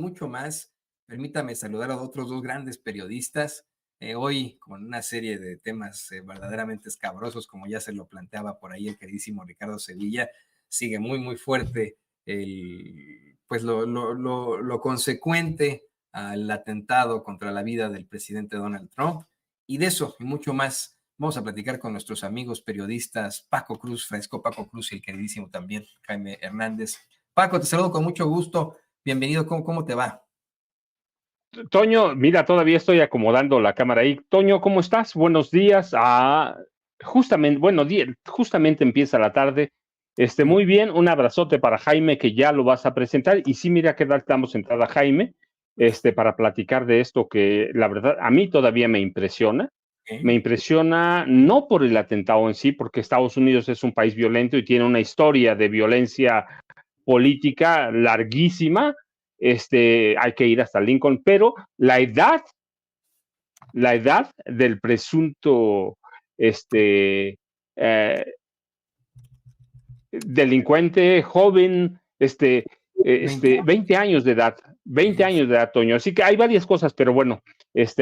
Mucho más. Permítame saludar a otros dos grandes periodistas, hoy con una serie de temas verdaderamente escabrosos, como ya se lo planteaba por ahí el queridísimo Ricardo Sevilla. Sigue muy, muy fuerte pues lo consecuente al atentado contra la vida del presidente Donald Trump. Y de eso y mucho más vamos a platicar con nuestros amigos periodistas Paco Cruz, Francisco Paco Cruz, y el queridísimo también Jaime Hernández. Paco, te saludo con mucho gusto. Bienvenido, ¿cómo te va? Toño, mira, todavía estoy acomodando la cámara ahí. Toño, ¿cómo estás? Buenos días. Justamente empieza la tarde. Muy bien, un abrazote para Jaime, que ya lo vas a presentar. Y sí, mira qué tal damos entrada, Jaime, para platicar de esto que la verdad a mí todavía me impresiona. Me impresiona no por el atentado en sí, porque Estados Unidos es un país violento y tiene una historia de violencia política larguísima. Hay que ir hasta Lincoln, pero la edad del presunto eh, delincuente joven, 20 años de edad, 20 años de edad, Toño. Así que hay varias cosas, pero bueno,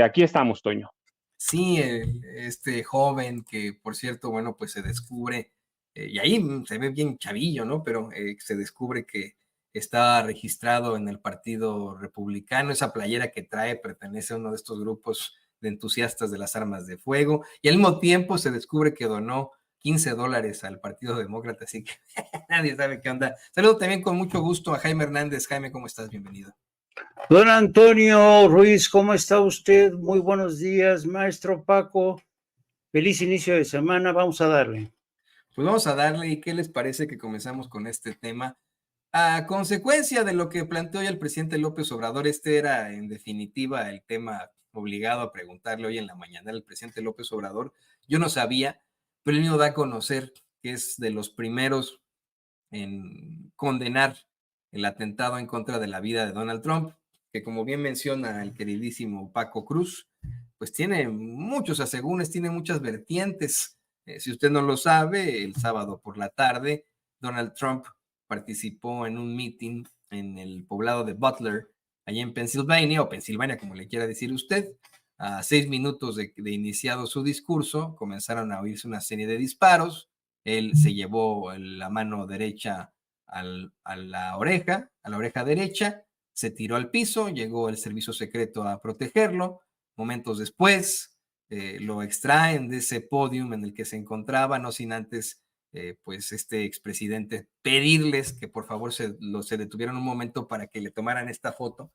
aquí estamos, Toño. Sí, este joven que, por cierto, bueno, pues se descubre, y ahí se ve bien chavillo, ¿no? Pero se descubre que está registrado en el Partido Republicano. Esa playera que trae pertenece a uno de estos grupos de entusiastas de las armas de fuego, y al mismo tiempo se descubre que donó $15 al Partido Demócrata, así que nadie sabe qué onda. Saludo también con mucho gusto a Jaime Hernández. Jaime, ¿cómo estás? Bienvenido. Don Antonio Ruiz, ¿cómo está usted? Muy buenos días, maestro Paco. Feliz inicio de semana, vamos a darle. Pues vamos a darle, ¿y qué les parece que comenzamos con este tema? A consecuencia de lo que planteó hoy el presidente López Obrador, este era en definitiva el tema obligado a preguntarle hoy en la mañana al presidente López Obrador. Yo no sabía, pero él mismo da a conocer que es de los primeros en condenar el atentado en contra de la vida de Donald Trump, que como bien menciona el queridísimo Paco Cruz, pues tiene muchos asegúnes, tiene muchas vertientes. Si usted no lo sabe, el sábado por la tarde, Donald Trump participó en un meeting en el poblado de Butler, allá en Pensilvania, o Pensilvania, como le quiera decir usted. A 6 minutos de iniciado su discurso, comenzaron a oírse una serie de disparos. Él se llevó la mano derecha a la oreja derecha, se tiró al piso, llegó el servicio secreto a protegerlo. Momentos después, lo extraen de ese podium en el que se encontraba, no sin antes, pues este expresidente pedirles que por favor se detuvieran un momento para que le tomaran esta foto,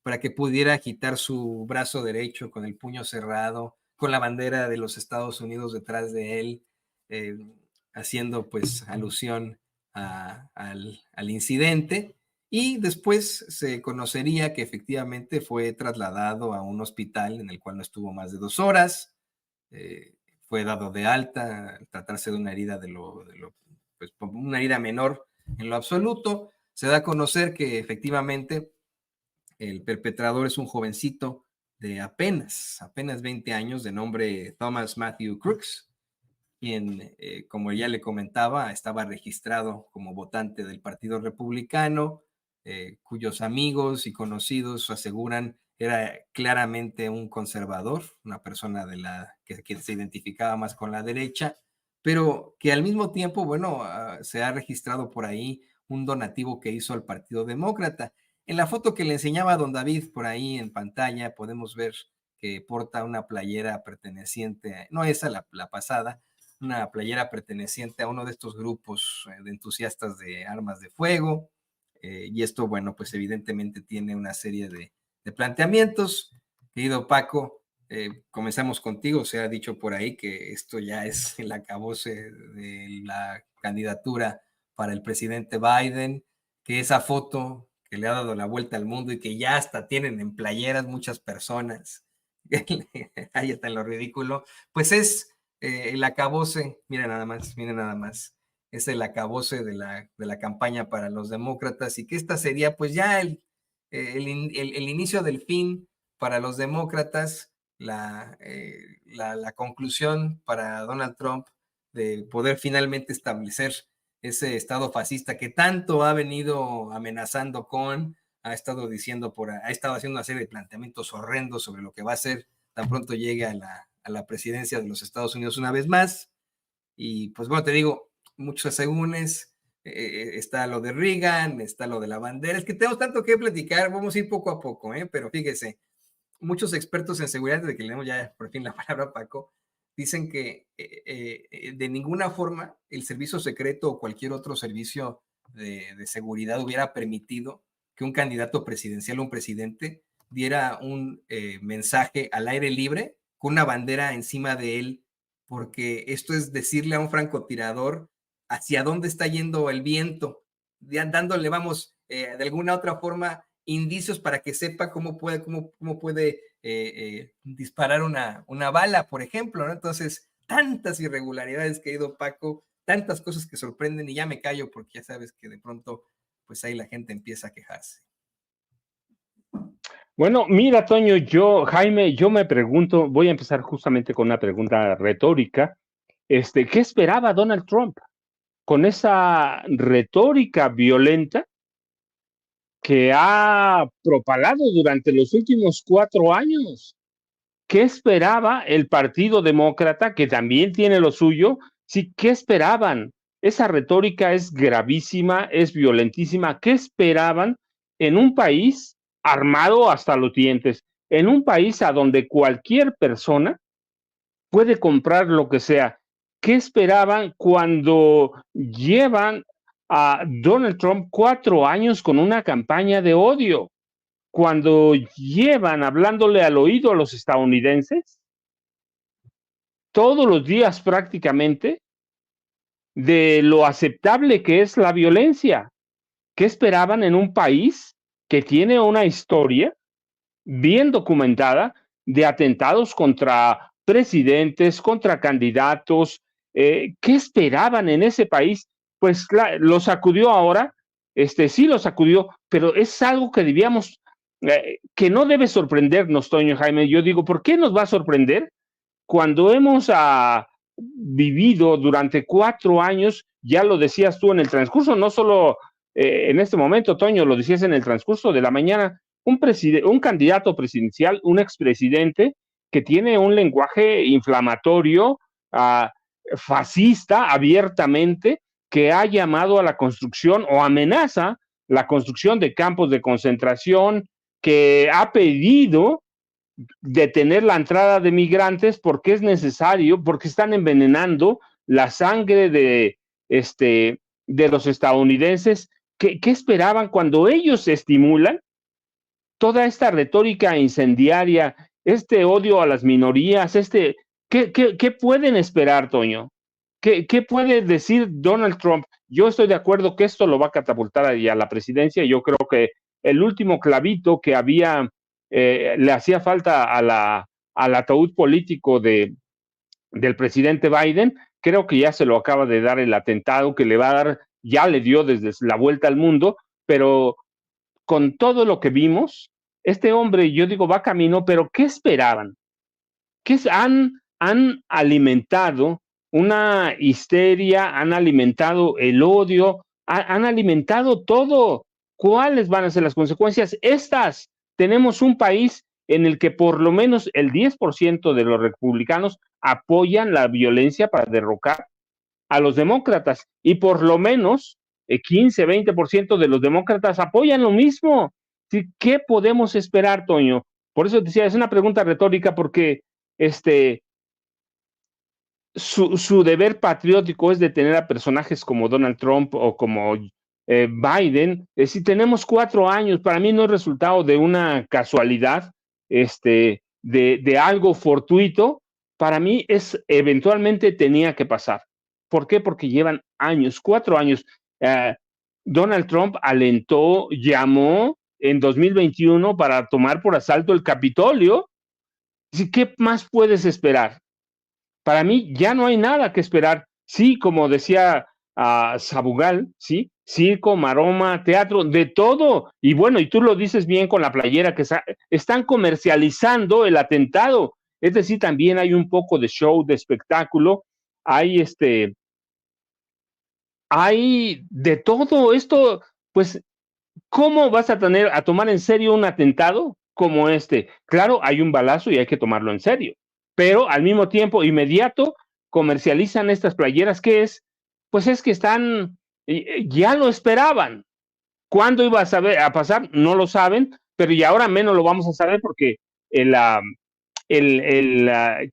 para que pudiera agitar su brazo derecho con el puño cerrado, con la bandera de los Estados Unidos detrás de él, eh, haciendo pues alusión al incidente. Y después se conocería que efectivamente fue trasladado a un hospital en el cual no estuvo más de 2 horas. Fue dado de alta, al tratarse de una herida pues una herida menor en lo absoluto. Se da a conocer que efectivamente el perpetrador es un jovencito de apenas 20 años, de nombre Thomas Matthew Crooks, quien, como ya le comentaba, estaba registrado como votante del Partido Republicano, cuyos amigos y conocidos aseguran era claramente un conservador, una persona que se identificaba más con la derecha, pero que al mismo tiempo, bueno, se ha registrado por ahí un donativo que hizo al Partido Demócrata. En la foto que le enseñaba a don David por ahí en pantalla podemos ver que porta una playera perteneciente, no esa, la pasada, una playera perteneciente a uno de estos grupos de entusiastas de armas de fuego. Y esto, bueno, pues evidentemente tiene una serie de planteamientos. Querido Paco, comenzamos contigo. Se ha dicho por ahí que esto ya es el acabose de la candidatura para el presidente Biden, que esa foto que le ha dado la vuelta al mundo y que ya hasta tienen en playeras muchas personas, ahí está en lo ridículo, pues es el acabose, miren nada más, es el acabose de la campaña para los demócratas, y que esta sería pues ya el inicio del fin para los demócratas, la conclusión para Donald Trump de poder finalmente establecer ese estado fascista que tanto ha venido amenazando con, ha estado haciendo una serie de planteamientos horrendos sobre lo que va a hacer tan pronto llegue a la presidencia de los Estados Unidos una vez más. Y pues bueno, te digo, muchos asegúnes, está lo de Reagan, está lo de la bandera, es que tenemos tanto que platicar, vamos a ir poco a poco, pero fíjese, muchos expertos en seguridad, desde que le demos ya por fin la palabra a Paco, dicen que de ninguna forma el servicio secreto o cualquier otro servicio de seguridad hubiera permitido que un candidato presidencial o un presidente diera un mensaje al aire libre con una bandera encima de él, porque esto es decirle a un francotirador hacia dónde está yendo el viento, dándole, vamos, de alguna otra forma, indicios para que sepa cómo puede disparar una bala, por ejemplo, ¿no? Entonces, tantas irregularidades que ha ido Paco, tantas cosas que sorprenden, y ya me callo porque ya sabes que de pronto, pues ahí la gente empieza a quejarse. Bueno, mira, Toño, Jaime, yo me pregunto, voy a empezar justamente con una pregunta retórica. ¿Qué esperaba Donald Trump con esa retórica violenta que ha propalado durante los últimos 4 años? ¿Qué esperaba el Partido Demócrata, que también tiene lo suyo? Sí, ¿qué esperaban? Esa retórica es gravísima, es violentísima. ¿Qué esperaban en un país armado hasta los dientes, en un país a donde cualquier persona puede comprar lo que sea? ¿Qué esperaban cuando llevan a Donald Trump 4 años con una campaña de odio? Cuando llevan hablándole al oído a los estadounidenses todos los días prácticamente de lo aceptable que es la violencia. ¿Qué esperaban en un país que tiene una historia bien documentada de atentados contra presidentes, contra candidatos? ¿Qué esperaban en ese país? Pues lo sacudió ahora, sí lo sacudió, pero es algo que debíamos, que no debe sorprendernos, Toño, Jaime. Yo digo, ¿por qué nos va a sorprender cuando hemos vivido durante 4 años? Ya lo decías tú en el transcurso, no solo en este momento, Toño, lo decías en el transcurso de la mañana, un candidato presidencial, un expresidente que tiene un lenguaje inflamatorio, fascista, abiertamente, que ha llamado a la construcción o amenaza la construcción de campos de concentración, que ha pedido detener la entrada de migrantes porque es necesario, porque están envenenando la sangre de los estadounidenses. ¿Qué esperaban cuando ellos estimulan toda esta retórica incendiaria, este odio a las minorías? ¿Qué pueden esperar, Toño? ¿Qué puede decir Donald Trump? Yo estoy de acuerdo que esto lo va a catapultar a la presidencia. Yo creo que el último clavito que le hacía falta al ataúd político del presidente Biden, creo que ya se lo acaba de dar el atentado que le va a dar, ya le dio desde la vuelta al mundo, pero con todo lo que vimos, este hombre, yo digo, va camino, pero ¿qué esperaban? Han alimentado una histeria, han alimentado el odio, han alimentado todo. ¿Cuáles van a ser las consecuencias? Tenemos un país en el que por lo menos el 10% de los republicanos apoyan la violencia para derrocar a los demócratas, y por lo menos 15, 20% de los demócratas apoyan lo mismo. ¿Qué podemos esperar, Toño? Por eso decía, es una pregunta retórica, porque su deber patriótico es detener a personajes como Donald Trump o como Biden. Si tenemos 4 años, para mí no es resultado de una casualidad, de algo fortuito. Para mí eventualmente tenía que pasar. ¿Por qué? Porque llevan años, 4 años. Donald Trump alentó, llamó en 2021 para tomar por asalto el Capitolio. ¿Qué más puedes esperar? Para mí ya no hay nada que esperar. Sí, como decía Sabugal, sí, circo, maroma, teatro, de todo. Y bueno, y tú lo dices bien con la playera, que están comercializando el atentado. Es decir, también hay un poco de show, de espectáculo. Hay hay de todo esto, pues ¿cómo vas a tomar en serio un atentado como este? Claro, hay un balazo y hay que tomarlo en serio, pero al mismo tiempo, inmediato, comercializan estas playeras, ¿qué es? Pues es que están, ya lo esperaban. ¿Cuándo iba a pasar? No lo saben, pero y ahora menos lo vamos a saber porque el,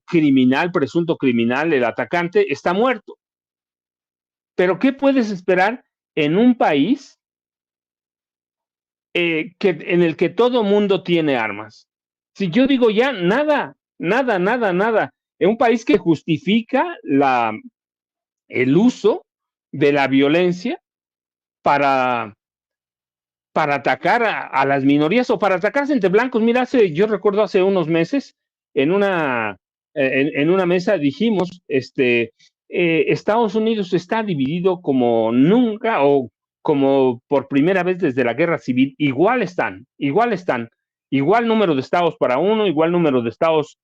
criminal, presunto criminal, el atacante, está muerto. Pero ¿qué puedes esperar en un país en el que todo mundo tiene armas? Si yo digo ya, nada, nada, nada, nada. En un país que justifica el uso de la violencia para, para atacar a las minorías o para atacarse entre blancos. Mira, yo recuerdo hace unos meses en una mesa dijimos, Estados Unidos está dividido como nunca o como por primera vez desde la guerra civil. Igual número de estados para uno, igual número de estados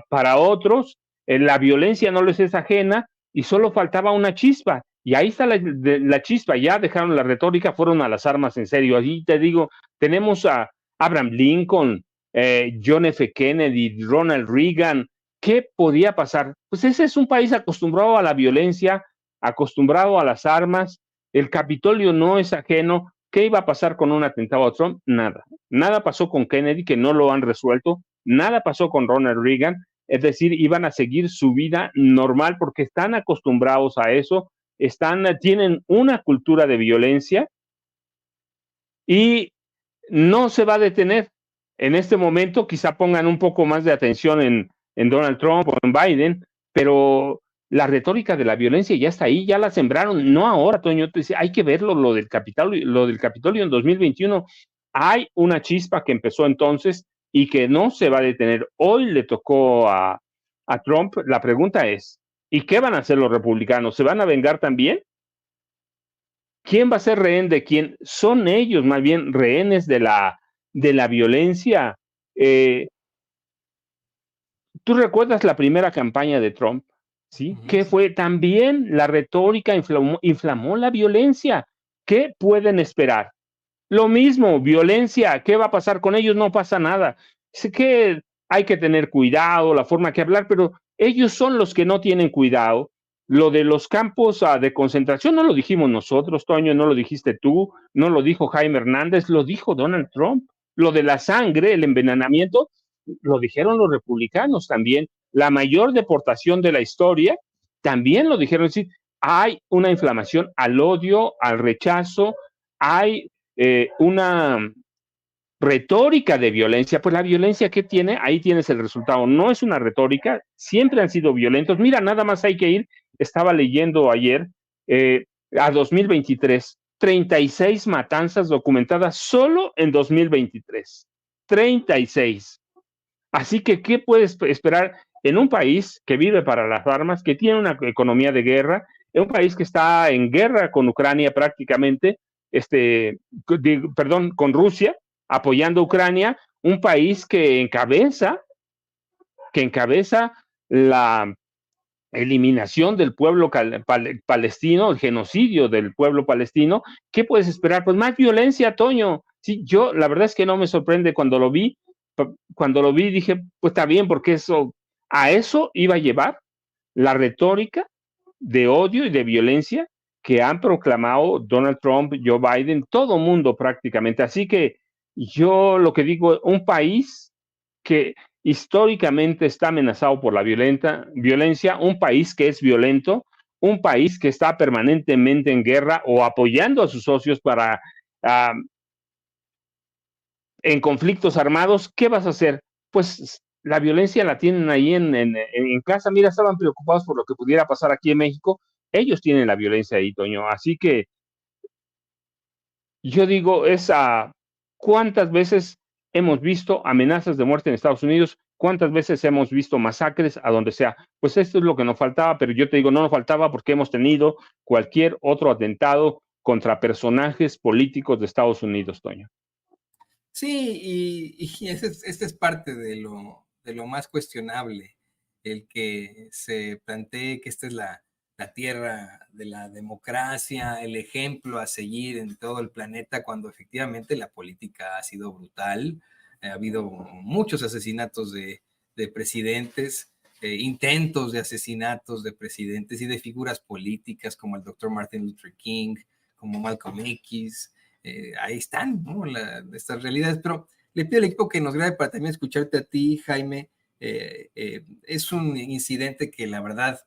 para otros. La violencia no les es ajena y solo faltaba una chispa. Y ahí está la chispa, ya dejaron la retórica, fueron a las armas en serio. Allí te digo, tenemos a Abraham Lincoln, John F. Kennedy, Ronald Reagan. ¿Qué podía pasar? Pues ese es un país acostumbrado a la violencia, acostumbrado a las armas. El Capitolio no es ajeno. ¿Qué iba a pasar con un atentado a Trump? Nada. Nada pasó con Kennedy, que no lo han resuelto. Nada pasó con Ronald Reagan. Es decir, iban a seguir su vida normal porque están acostumbrados a eso, tienen una cultura de violencia y no se va a detener. En este momento quizá pongan un poco más de atención en Donald Trump o en Biden, pero la retórica de la violencia ya está ahí, ya la sembraron, no ahora, Toño, hay que verlo, lo del Capitolio en 2021. Hay una chispa que empezó entonces y que no se va a detener. Hoy le tocó a Trump. La pregunta es, ¿y qué van a hacer los republicanos? ¿Se van a vengar también? ¿Quién va a ser rehén de quién? Son ellos más bien rehenes de la violencia. Eh, ¿Tú recuerdas la primera campaña de Trump? ¿Sí? Que fue también la retórica inflamó la violencia. ¿Qué pueden esperar? Lo mismo, violencia, ¿qué va a pasar con ellos? No pasa nada. Sé que hay que tener cuidado, la forma que hablar, pero ellos son los que no tienen cuidado. Lo de los campos de concentración no lo dijimos nosotros, Toño, no lo dijiste tú, no lo dijo Jaime Hernández, lo dijo Donald Trump. Lo de la sangre, el envenenamiento, lo dijeron los republicanos también. La mayor deportación de la historia, también lo dijeron. Es decir, hay una inflamación al odio, al rechazo, hay una retórica de violencia. Pues la violencia que tiene, ahí tienes el resultado. No es una retórica, siempre han sido violentos. Mira, nada más hay que ir, estaba leyendo ayer, a 2023, 36 matanzas documentadas solo en 2023. 36. Así que, ¿qué puedes esperar en un país que vive para las armas, que tiene una economía de guerra, en un país que está en guerra con Ucrania prácticamente, con Rusia, apoyando a Ucrania, un país que encabeza la eliminación del pueblo palestino, el genocidio del pueblo palestino? ¿Qué puedes esperar? Pues más violencia, Toño. Sí, yo la verdad es que no me sorprende cuando lo vi dije, pues está bien, porque a eso iba a llevar la retórica de odio y de violencia que han proclamado Donald Trump, Joe Biden, todo mundo prácticamente. Así que yo lo que digo, un país que históricamente está amenazado por la violencia, un país que es violento, un país que está permanentemente en guerra o apoyando a sus socios en conflictos armados, ¿qué vas a hacer? Pues la violencia la tienen ahí en casa. Mira, estaban preocupados por lo que pudiera pasar aquí en México. Ellos tienen la violencia ahí, Toño. Así que yo digo, ¿cuántas veces hemos visto amenazas de muerte en Estados Unidos? ¿Cuántas veces hemos visto masacres a donde sea? Pues esto es lo que nos faltaba, pero yo te digo, no nos faltaba porque hemos tenido cualquier otro atentado contra personajes políticos de Estados Unidos, Toño. Sí, y este es parte de lo más cuestionable, el que se plantee que esta es la tierra de la democracia, el ejemplo a seguir en todo el planeta, cuando efectivamente la política ha sido brutal. Ha habido muchos asesinatos de presidentes, intentos de asesinatos de presidentes y de figuras políticas como el doctor Martin Luther King, como Malcolm X. Ahí están, ¿no? Estas realidades, pero le pido al equipo que nos grabe para también escucharte a ti, Jaime. Es un incidente que la verdad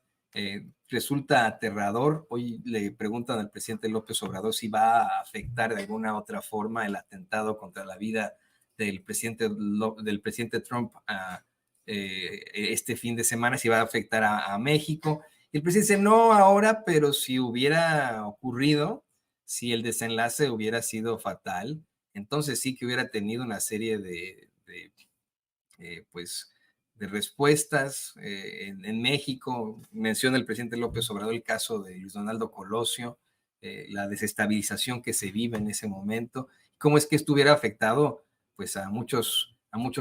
resulta aterrador. Hoy le preguntan al presidente López Obrador si va a afectar de alguna otra forma el atentado contra la vida del presidente Trump este fin de semana, si va a afectar a México. Y el presidente dice, no ahora, pero si hubiera ocurrido, si el desenlace hubiera sido fatal, entonces sí que hubiera tenido una serie pues, de respuestas en México. Menciona el presidente López Obrador el caso de Luis Donaldo Colosio, la desestabilización que se vive en ese momento, cómo es que estuviera afectado pues a muchos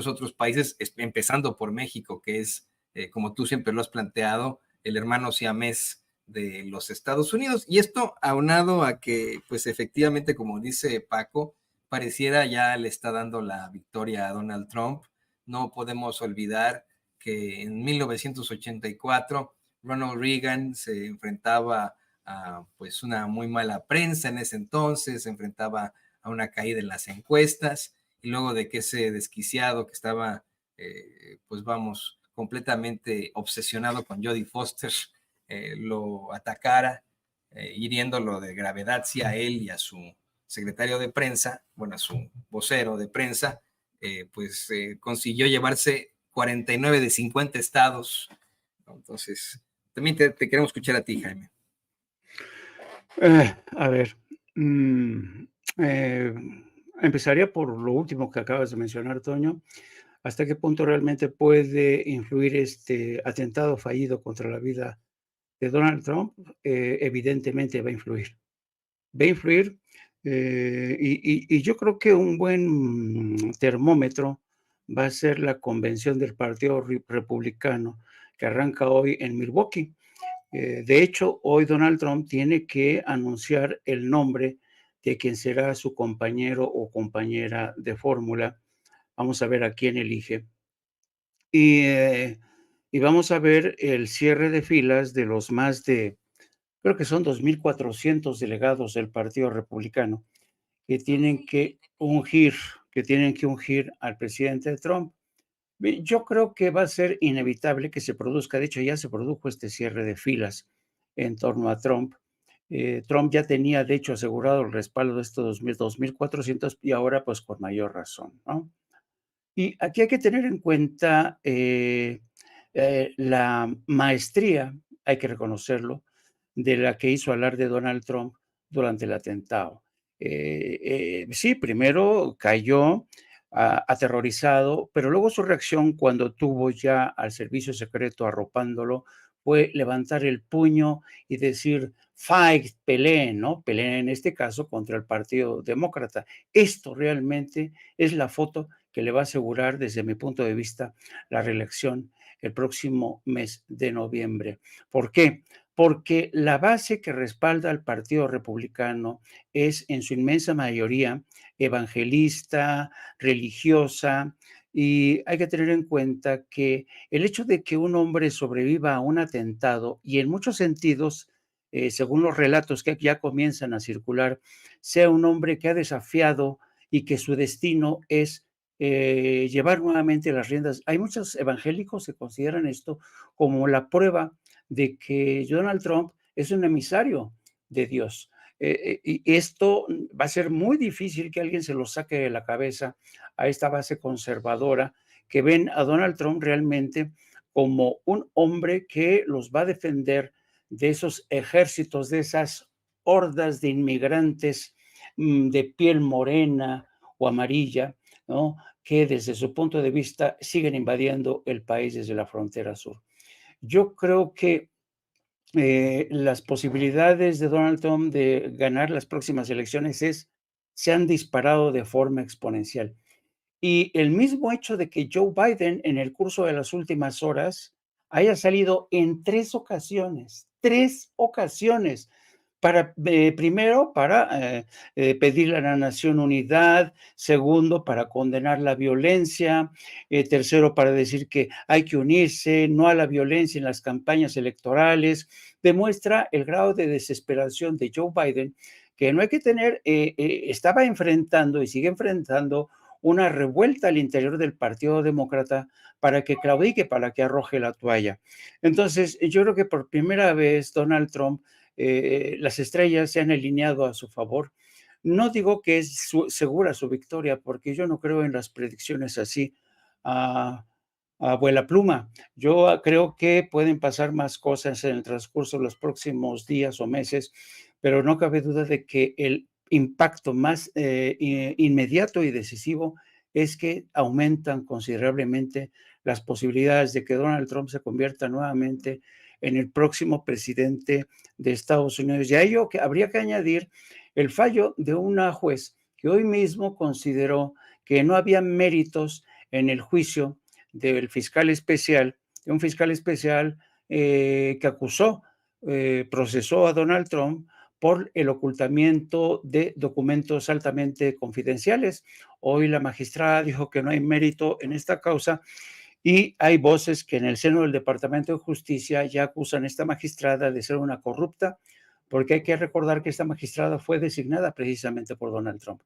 otros países, empezando por México, que es, como tú siempre lo has planteado, el hermano siamés de los Estados Unidos. Y esto aunado a que, pues efectivamente, como dice Paco, pareciera ya le está dando la victoria a Donald Trump. No podemos olvidar que en 1984 Ronald Reagan se enfrentaba a pues una muy mala prensa en ese entonces, se enfrentaba a una caída en las encuestas, y luego de que ese desquiciado que estaba, pues vamos, completamente obsesionado con Jodie Foster, lo atacara, hiriéndolo de gravedad, sí, a él y a su secretario de prensa, bueno, a su vocero de prensa, pues consiguió llevarse 49 de 50 estados. Entonces, también te queremos escuchar a ti, Jaime. A ver, empezaría por lo último que acabas de mencionar, Toño. ¿Hasta qué punto realmente puede influir este atentado fallido contra la vida de Donald Trump? Evidentemente va a influir. Va a influir, y yo creo que un buen termómetro va a ser la convención del Partido Republicano que arranca hoy en Milwaukee. De hecho, hoy Donald Trump tiene que anunciar el nombre de quien será su compañero o compañera de fórmula. Vamos a ver a quién elige. Y vamos a ver el cierre de filas de los más de, creo que son 2,400 delegados del Partido Republicano que tienen que ungir al presidente Trump. Yo creo que va a ser inevitable que se produzca, de hecho ya se produjo este cierre de filas en torno a Trump. Trump ya tenía, de hecho, asegurado el respaldo de estos 2,400 y ahora pues con mayor razón, ¿no? Y aquí hay que tener en cuenta la maestría, hay que reconocerlo, de la que hizo alarde Donald Trump durante el atentado. Sí, primero cayó aterrorizado, pero luego su reacción cuando tuvo ya al servicio secreto arropándolo fue levantar el puño y decir, fight, peleen, ¿no? Peleen en este caso contra el Partido Demócrata. Esto realmente es la foto que le va a asegurar, desde mi punto de vista, la reelección el próximo mes de noviembre. ¿Por qué? Porque la base que respalda al Partido Republicano es en su inmensa mayoría evangelista, religiosa, y hay que tener en cuenta que el hecho de que un hombre sobreviva a un atentado y en muchos sentidos, según los relatos que ya comienzan a circular, sea un hombre que ha desafiado y que su destino es llevar nuevamente las riendas. Hay muchos evangélicos que consideran esto como la prueba de que Donald Trump es un emisario de Dios. Y esto va a ser muy difícil que alguien se lo saque de la cabeza a esta base conservadora que ven a Donald Trump realmente como un hombre que los va a defender de esos ejércitos, de esas hordas de inmigrantes de piel morena o amarilla, ¿no? Que desde su punto de vista siguen invadiendo el país desde la frontera sur. Yo creo que las posibilidades de Donald Trump de ganar las próximas elecciones se han disparado de forma exponencial. Y el mismo hecho de que Joe Biden en el curso de las últimas horas haya salido en 3 ocasiones, 3 ocasiones. Primero, para pedirle a la nación unidad; segundo, para condenar la violencia; tercero, para decir que hay que unirse, no a la violencia en las campañas electorales. Demuestra el grado de desesperación de Joe Biden, que no hay que tener, estaba enfrentando y sigue enfrentando una revuelta al interior del Partido Demócrata para que claudique, para que arroje la toalla. Entonces, yo creo que por primera vez Donald Trump, las estrellas se han alineado a su favor. No digo que es segura su victoria, porque yo no creo en las predicciones así a vuela pluma. Yo creo que pueden pasar más cosas en el transcurso de los próximos días o meses, pero no cabe duda de que el impacto más inmediato y decisivo es que aumentan considerablemente las posibilidades de que Donald Trump se convierta nuevamente en el próximo presidente de Estados Unidos. Y a ello que habría que añadir el fallo de una juez que hoy mismo consideró que no había méritos en el juicio del fiscal especial, de un fiscal especial que acusó, procesó a Donald Trump por el ocultamiento de documentos altamente confidenciales. Hoy la magistrada dijo que no hay mérito en esta causa, y hay voces que en el seno del Departamento de Justicia ya acusan a esta magistrada de ser una corrupta, porque hay que recordar que esta magistrada fue designada precisamente por Donald Trump.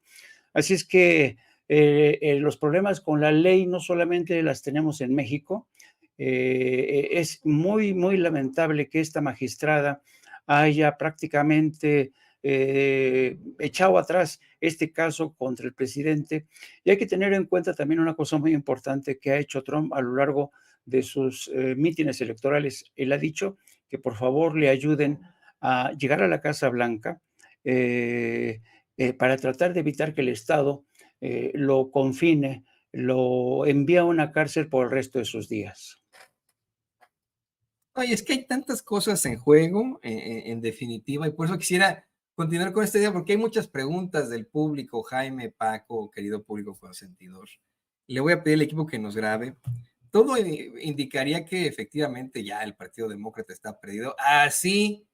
Así es que los problemas con la ley no solamente las tenemos en México. Es muy, muy lamentable que esta magistrada haya prácticamente echado atrás este caso contra el presidente. Y hay que tener en cuenta también una cosa muy importante que ha hecho Trump a lo largo de sus mítines electorales. Él ha dicho que por favor le ayuden a llegar a la Casa Blanca para tratar de evitar que el Estado lo confine, lo envíe a una cárcel por el resto de sus días. Oye, es que hay tantas cosas en juego, en definitiva, y por eso quisiera continuar con este día, porque hay muchas preguntas del público. Jaime, Paco, querido público consentidor, le voy a pedir al equipo que nos grabe. Todo indicaría que efectivamente ya el Partido Demócrata está perdido, así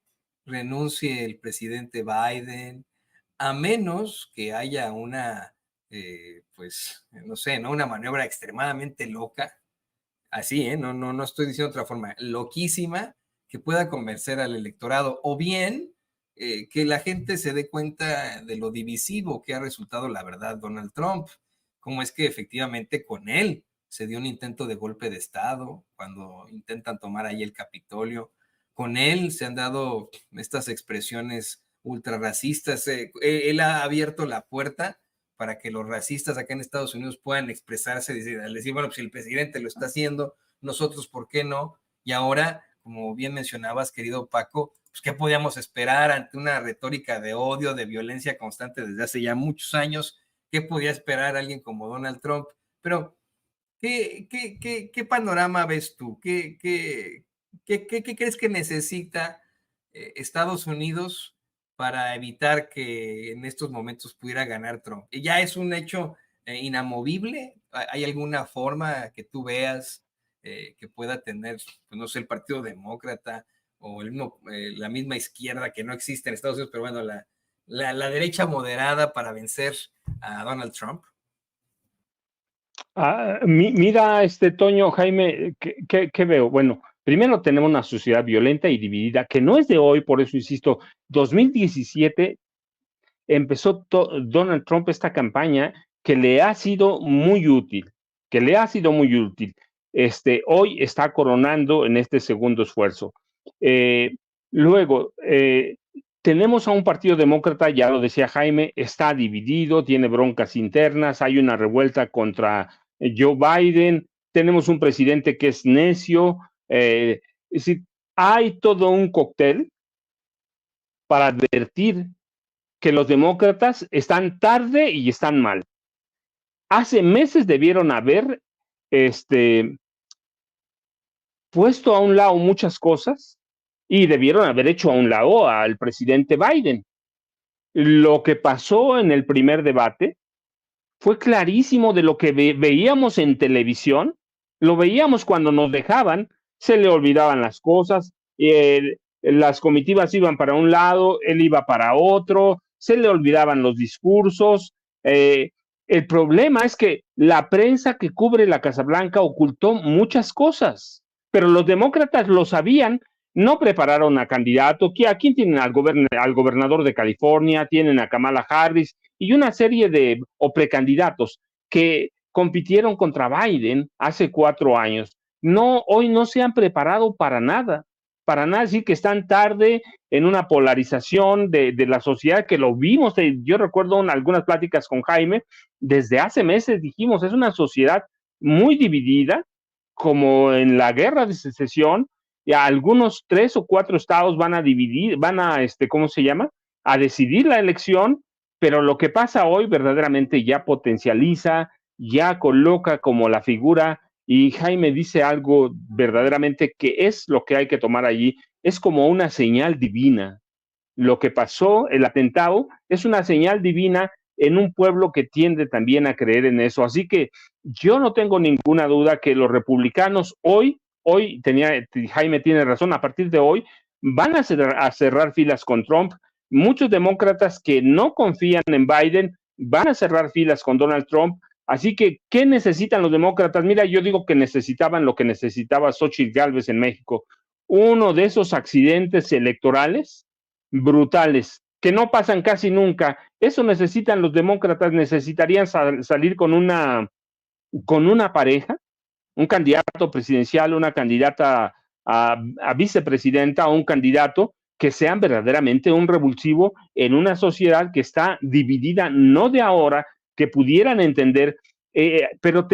renuncie el presidente Biden, a menos que haya una, pues, no sé, ¿no? Una maniobra extremadamente loca, así, no estoy diciendo de otra forma, loquísima, que pueda convencer al electorado, o bien que la gente se dé cuenta de lo divisivo que ha resultado, la verdad, Donald Trump, cómo es que efectivamente con él se dio un intento de golpe de Estado, cuando intentan tomar ahí el Capitolio, con él se han dado estas expresiones ultrarracistas, él ha abierto la puerta para que los racistas acá en Estados Unidos puedan expresarse, decir, bueno, pues si el presidente lo está haciendo, nosotros, ¿por qué no? Y ahora, como bien mencionabas, querido Paco, pues ¿qué podíamos esperar ante una retórica de odio, de violencia constante desde hace ya muchos años? ¿Qué podía esperar alguien como Donald Trump? Pero, ¿qué panorama ves tú? ¿Qué crees que necesita Estados Unidos para evitar que en estos momentos pudiera ganar Trump? ¿Ya es un hecho inamovible? ¿Hay alguna forma que tú veas que pueda tener, pues no sé, el Partido Demócrata o la misma izquierda que no existe en Estados Unidos, pero bueno, la derecha moderada para vencer a Donald Trump? Mira, Toño, Jaime, ¿qué veo? Bueno, primero tenemos una sociedad violenta y dividida, que no es de hoy, por eso insisto, 2017 empezó Donald Trump esta campaña que le ha sido muy útil, hoy está coronando en este segundo esfuerzo. Luego, tenemos a un partido demócrata, ya lo decía Jaime, está dividido, tiene broncas internas, hay una revuelta contra Joe Biden, tenemos un presidente que es necio, es decir, hay todo un cóctel para advertir que los demócratas están tarde y están mal. Hace meses debieron haber puesto a un lado muchas cosas y debieron haber hecho a un lado al presidente Biden. Lo que pasó en el primer debate fue clarísimo de lo que veíamos en televisión, lo veíamos cuando nos dejaban, se le olvidaban las cosas, las comitivas iban para un lado, él iba para otro, se le olvidaban los discursos. El problema es que la prensa que cubre la Casa Blanca ocultó muchas cosas, pero los demócratas lo sabían, no prepararon a candidato. Aquí tienen al gobernador de California, tienen a Kamala Harris y una serie de precandidatos que compitieron contra Biden hace 4 años. No, hoy no se han preparado para nada, decir que están tarde en una polarización de la sociedad que lo vimos. Yo recuerdo algunas pláticas con Jaime, desde hace meses dijimos, es una sociedad muy dividida, como en la guerra de secesión, y a algunos 3 o 4 estados van a dividir, ¿cómo se llama? A decidir la elección, pero lo que pasa hoy verdaderamente ya potencializa, ya coloca como la figura, y Jaime dice algo verdaderamente que es lo que hay que tomar allí, es como una señal divina. Lo que pasó, el atentado, es una señal divina en un pueblo que tiende también a creer en eso. Así que yo no tengo ninguna duda que los republicanos hoy Jaime tiene razón, a partir de hoy van a cerrar filas con Trump. Muchos demócratas que no confían en Biden van a cerrar filas con Donald Trump. Así que, ¿qué necesitan los demócratas? Mira, yo digo que necesitaban lo que necesitaba Xóchitl Gálvez en México. Uno de esos accidentes electorales brutales que no pasan casi nunca. Eso necesitan los demócratas. Necesitarían salir con una pareja, un candidato presidencial, una candidata a vicepresidenta o un candidato que sean verdaderamente un revulsivo en una sociedad que está dividida, no de ahora, que pudieran entender, pero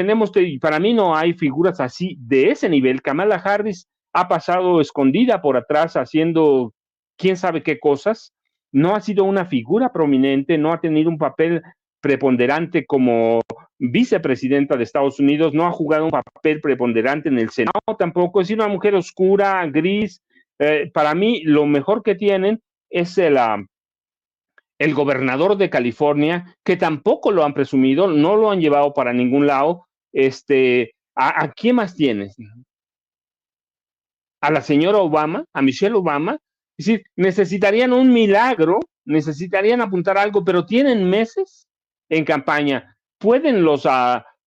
para mí no hay figuras así de ese nivel. Kamala Harris ha pasado escondida por atrás haciendo quién sabe qué cosas, no ha sido una figura prominente, no ha tenido un papel preponderante como vicepresidenta de Estados Unidos, no ha jugado un papel preponderante en el Senado tampoco, es una mujer oscura, gris. Para mí lo mejor que tienen es el gobernador de California, que tampoco lo han presumido, no lo han llevado para ningún lado. ¿A quién más tienes? A la señora Obama, a Michelle Obama. Es decir, necesitarían un milagro, necesitarían apuntar algo, pero tienen meses en campaña. ¿Pueden los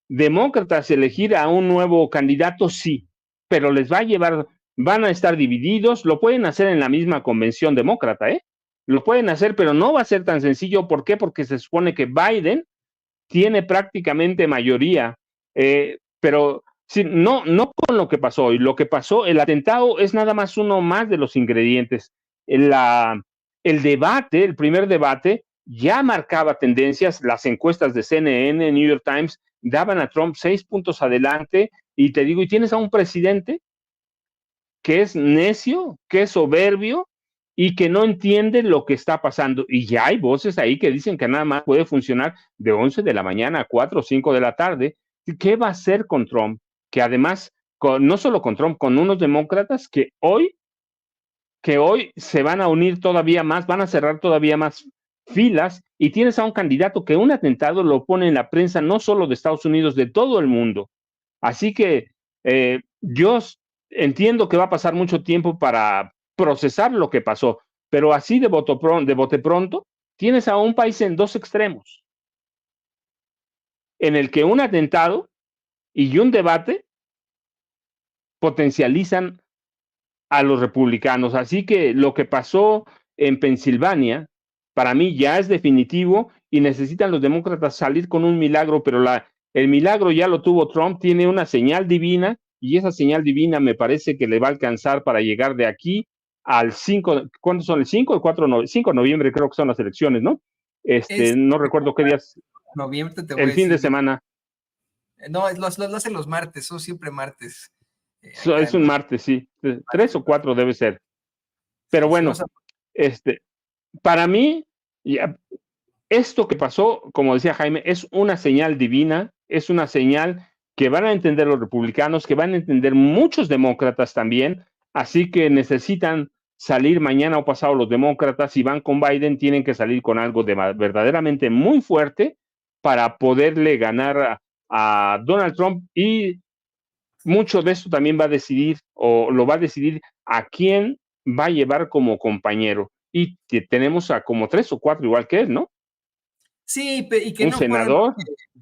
demócratas elegir a un nuevo candidato? Sí, pero les va a llevar, van a estar divididos. Lo pueden hacer en la misma convención demócrata, lo pueden hacer, pero no va a ser tan sencillo. ¿Por qué? Porque se supone que Biden tiene prácticamente mayoría, pero sí, no con lo que pasó hoy. Lo que pasó, el atentado es nada más uno más de los ingredientes. El debate, el primer debate, ya marcaba tendencias. Las encuestas de CNN, New York Times, daban a Trump 6 puntos adelante, y te digo, y tienes a un presidente que es necio, que es soberbio y que no entiende lo que está pasando. Y ya hay voces ahí que dicen que nada más puede funcionar de 11 de la mañana a 4 o 5 de la tarde. ¿Qué va a hacer con Trump? Que además, no solo con Trump, con unos demócratas que hoy se van a unir todavía más, van a cerrar todavía más filas, y tienes a un candidato que un atentado lo pone en la prensa no solo de Estados Unidos, de todo el mundo. Así que yo entiendo que va a pasar mucho tiempo para procesar lo que pasó, pero así de bote pronto, tienes a un país en dos extremos, en el que un atentado y un debate potencializan a los republicanos. Así que lo que pasó en Pensilvania, para mí ya es definitivo, y necesitan los demócratas salir con un milagro, pero el milagro ya lo tuvo Trump. Tiene una señal divina, y esa señal divina me parece que le va a alcanzar para llegar de aquí al 5, ¿cuándo son? ¿El 5 o el 5 de noviembre creo que son las elecciones, ¿no? No recuerdo qué días. Noviembre, el fin de semana. No, lo hacen los martes, son siempre martes. Es un martes, sí. 3 o 4 debe ser. Pero bueno, para mí, esto que pasó, como decía Jaime, es una señal divina, es una señal que van a entender los republicanos, que van a entender muchos demócratas también. Así que necesitan salir mañana o pasado los demócratas. Si van con Biden, tienen que salir con algo verdaderamente muy fuerte para poderle ganar a Donald Trump, y mucho de esto también va a decidir, o lo va a decidir, a quién va a llevar como compañero. Y tenemos a como 3 o 4 igual que él, ¿no? Sí, y que Un no fueron senador,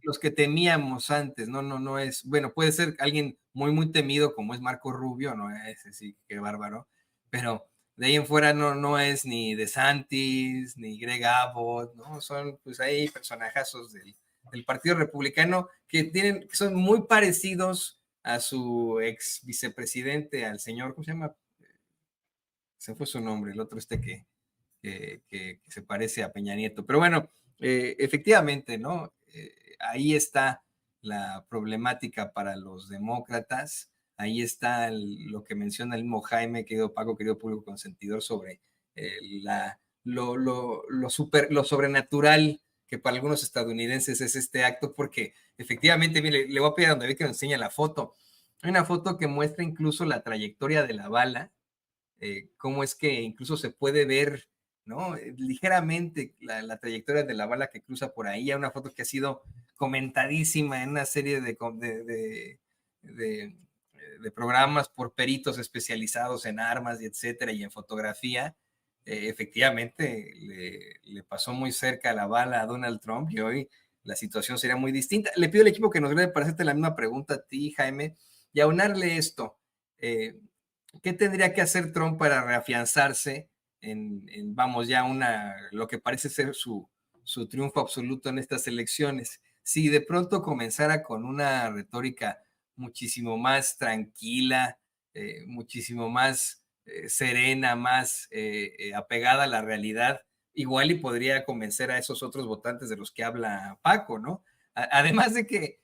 los que temíamos antes, no es, bueno, puede ser alguien muy temido como es Marco Rubio, no ese sí, qué bárbaro, pero de ahí en fuera no es ni DeSantis, ni Greg Abbott, ¿no? Son pues ahí personajazos del Partido Republicano que son muy parecidos a su ex vicepresidente, al señor, ¿cómo se llama? Se fue su nombre, el otro que se parece a Peña Nieto. Pero bueno, efectivamente, ¿no? Ahí está la problemática para los demócratas, ahí está lo que menciona el mismo Jaime, querido Paco, querido público consentidor, sobre lo sobrenatural que para algunos estadounidenses es este acto, porque efectivamente, mire, le voy a pedir a donde ve que nos enseña la foto. Hay una foto que muestra incluso la trayectoria de la bala, cómo es que incluso se puede ver, ¿no? Ligeramente la trayectoria de la bala que cruza por ahí. Hay una foto que ha sido comentadísima en una serie de, de programas por peritos especializados en armas y etcétera y en fotografía. Efectivamente, le pasó muy cerca la bala a Donald Trump y hoy la situación sería muy distinta. Le pido al equipo que nos grabe para hacerte la misma pregunta a ti, Jaime, y aunarle esto. ¿Qué tendría que hacer Trump para reafianzarse vamos, ya lo que parece ser su triunfo absoluto en estas elecciones? Si de pronto comenzara con una retórica muchísimo más tranquila, muchísimo más serena, más apegada a la realidad, igual y podría convencer a esos otros votantes de los que habla Paco, ¿no? Además de que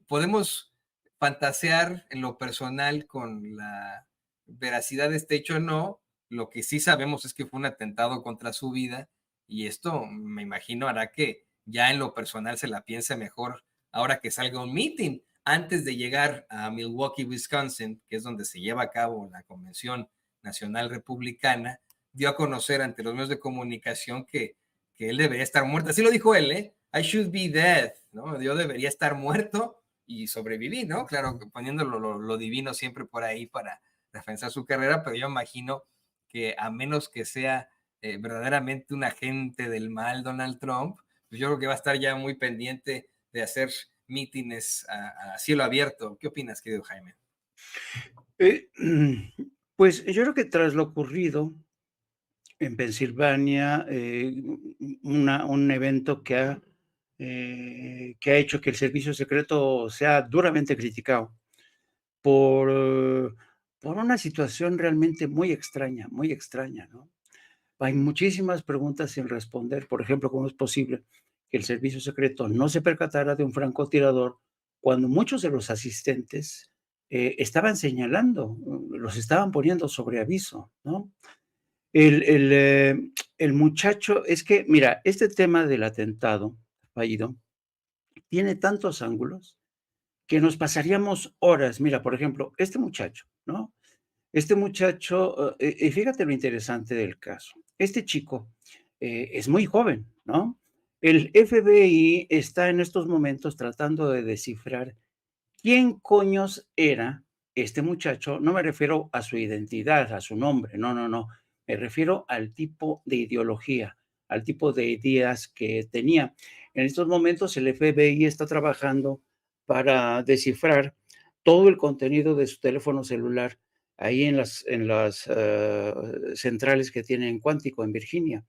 podemos fantasear en lo personal con la veracidad de este hecho o no, lo que sí sabemos es que fue un atentado contra su vida y esto me imagino hará que ya en lo personal se la piense mejor ahora que salga un meeting antes de llegar a Milwaukee, Wisconsin, que es donde se lleva a cabo la Convención Nacional Republicana, dio a conocer ante los medios de comunicación que él debería estar muerto. Así lo dijo él, ¿eh? I should be dead, ¿no? Yo debería estar muerto y sobreviví, ¿no? Claro, poniendo lo divino siempre por ahí para defensar su carrera, pero yo imagino que a menos que sea verdaderamente un agente del mal Donald Trump, pues yo creo que va a estar ya muy pendiente de hacer mítines a cielo abierto. ¿Qué opinas, querido Jaime? Eh, pues yo creo que tras lo ocurrido en Pensilvania, un evento que ha hecho que el servicio secreto sea duramente criticado por, por una situación realmente muy extraña, ¿no? Hay muchísimas preguntas sin responder. Por ejemplo, ¿cómo es posible que el servicio secreto no se percatara de un francotirador cuando muchos de los asistentes estaban señalando, los estaban poniendo sobre aviso, ¿no? El muchacho, es que, mira, este tema del atentado fallido tiene tantos ángulos que nos pasaríamos horas. Mira, por ejemplo, este muchacho, ¿no? Este muchacho, y fíjate lo interesante del caso. Este chico es muy joven, ¿no? El FBI está en estos momentos tratando de descifrar quién coños era este muchacho. No me refiero a su identidad, a su nombre, no. Me refiero al tipo de ideología, al tipo de ideas que tenía. En estos momentos el FBI está trabajando para descifrar todo el contenido de su teléfono celular ahí en las centrales que tiene en Cuántico, en Virginia.